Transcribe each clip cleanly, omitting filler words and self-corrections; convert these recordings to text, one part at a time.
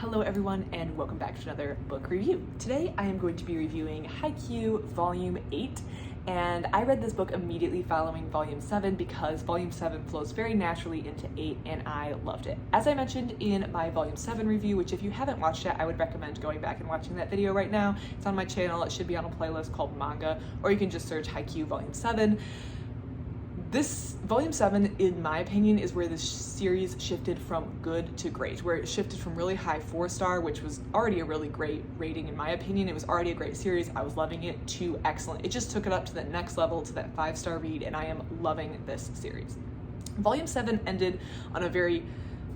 Hello everyone and welcome back to another book review. Today I am going to be reviewing Haikyu Volume 8, and I read this book immediately following Volume 7 because Volume 7 flows very naturally into 8 and I loved it. As I mentioned in my Volume 7 review, which if you haven't watched it, I would recommend going back and watching that video right now. It's on my channel, it should be on a playlist called Manga, or you can just search Haikyu Volume 7. This Volume 7, in my opinion, is where this series shifted from good to great, where it shifted from really high 4-star, which was already a really great rating in my opinion, it was already a great series, I was loving it, to excellent. It just took it up to the next level, to that 5-star read, and I am loving this series. Volume 7 ended on a very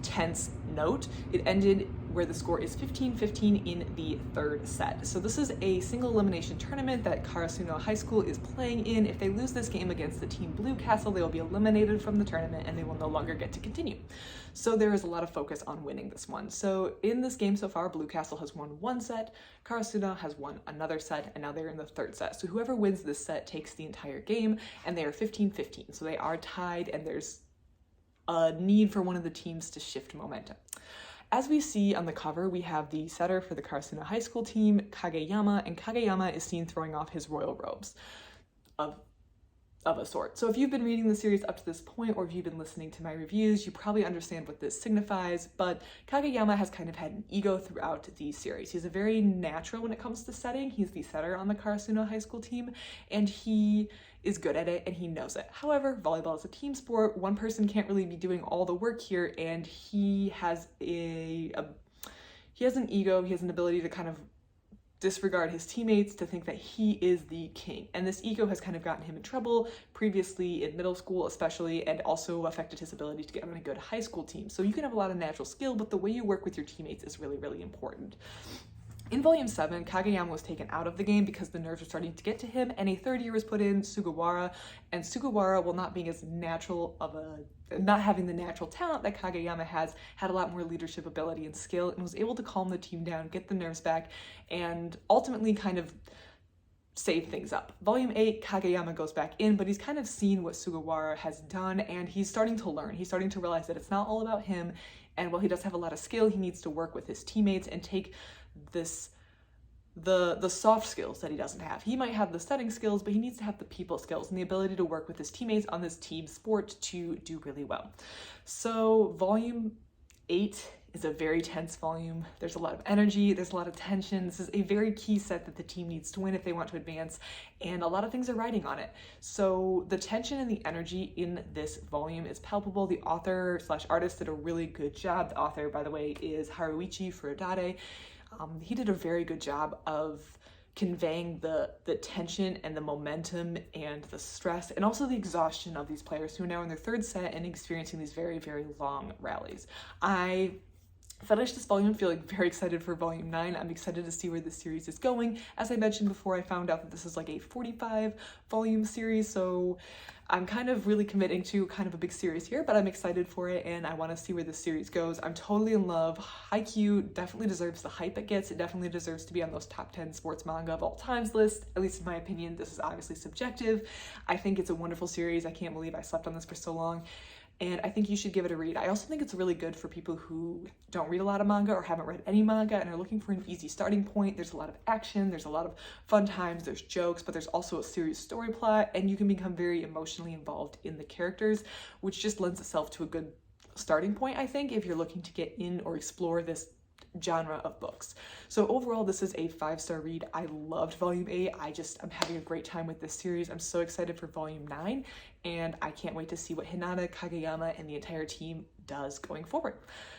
tense note. It ended where the score is 15-15 in the third set. So this is a single elimination tournament that Karasuno High School is playing in. If they lose this game against the team Blue Castle, they will be eliminated from the tournament and they will no longer get to continue. So there is a lot of focus on winning this one. So in this game so far, Blue Castle has won one set, Karasuno has won another set, and now they're in the third set. So whoever wins this set takes the entire game, and they are 15-15. So they are tied, and there's a need for one of the teams to shift momentum. As we see on the cover, we have the setter for the Karasuno High School team, Kageyama, and Kageyama is seen throwing off his royal robes of a sort. So if you've been reading the series up to this point, or if you've been listening to my reviews, you probably understand what this signifies, but Kageyama has kind of had an ego throughout the series. He's a very natural when it comes to setting. He's the setter on the Karasuno High School team, and he is good at it and he knows it. However, volleyball is a team sport. One person can't really be doing all the work here, and he has an ego, he has an ability to kind of disregard his teammates, to think that he is the king. And this ego has kind of gotten him in trouble previously in middle school especially, and also affected his ability to get on a good high school team. So you can have a lot of natural skill, but the way you work with your teammates is really, really important. In Volume 7, Kageyama was taken out of the game because the nerves were starting to get to him, and a third year was put in, Sugawara, and Sugawara, while not being as natural not having the natural talent that Kageyama has, had a lot more leadership ability and skill, and was able to calm the team down, get the nerves back, and ultimately kind of save things up. Volume 8, Kageyama goes back in, but he's kind of seen what Sugawara has done, and he's starting to learn. He's starting to realize that it's not all about him, and while he does have a lot of skill, he needs to work with his teammates and take the soft skills that he doesn't have. He might have the setting skills, but he needs to have the people skills and the ability to work with his teammates on this team sport to do really well. So Volume 8 is a very tense volume. There's a lot of energy, there's a lot of tension. This is a very key set that the team needs to win if they want to advance, and a lot of things are riding on it. So the tension and the energy in this volume is palpable. The author slash artist did a really good job. The author, by the way, is Haruichi Furudate. He did a very good job of conveying the tension and the momentum and the stress and also the exhaustion of these players who are now in their third set and experiencing these very, very long rallies. I finished this volume feeling very excited for Volume 9. I'm excited to see where this series is going. As I mentioned before, I found out that this is like a 45 volume series, so I'm kind of really committing to kind of a big series here, but I'm excited for it and I want to see where this series goes. I'm totally in love. Haikyu definitely deserves the hype it gets. It definitely deserves to be on those top 10 sports manga of all times list, at least in my opinion. This is obviously subjective. I think it's a wonderful series. I can't believe I slept on this for so long, and I think you should give it a read. I also think it's really good for people who don't read a lot of manga or haven't read any manga and are looking for an easy starting point. There's a lot of action, there's a lot of fun times, there's jokes, but there's also a serious story plot, and you can become very emotionally involved in the characters, which just lends itself to a good starting point, I think, if you're looking to get in or explore this genre of books. So overall, this is a 5-star read. I loved Volume 8. I'm having a great time with this series. I'm so excited for Volume 9, and I can't wait to see what Hinata, Kageyama, and the entire team does going forward.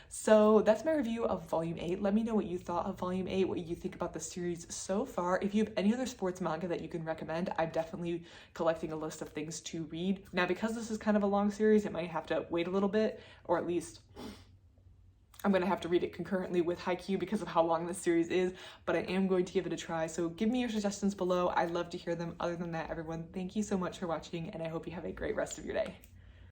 So that's my review of Volume 8. Let me know what you thought of Volume 8, what you think about the series so far. If you have any other sports manga that you can recommend, I'm definitely collecting a list of things to read. Now, because this is kind of a long series, it might have to wait a little bit, or at least I'm going to have to read it concurrently with Haikyu because of how long this series is, but I am going to give it a try. So give me your suggestions below. I'd love to hear them. Other than that, everyone, thank you so much for watching, and I hope you have a great rest of your day.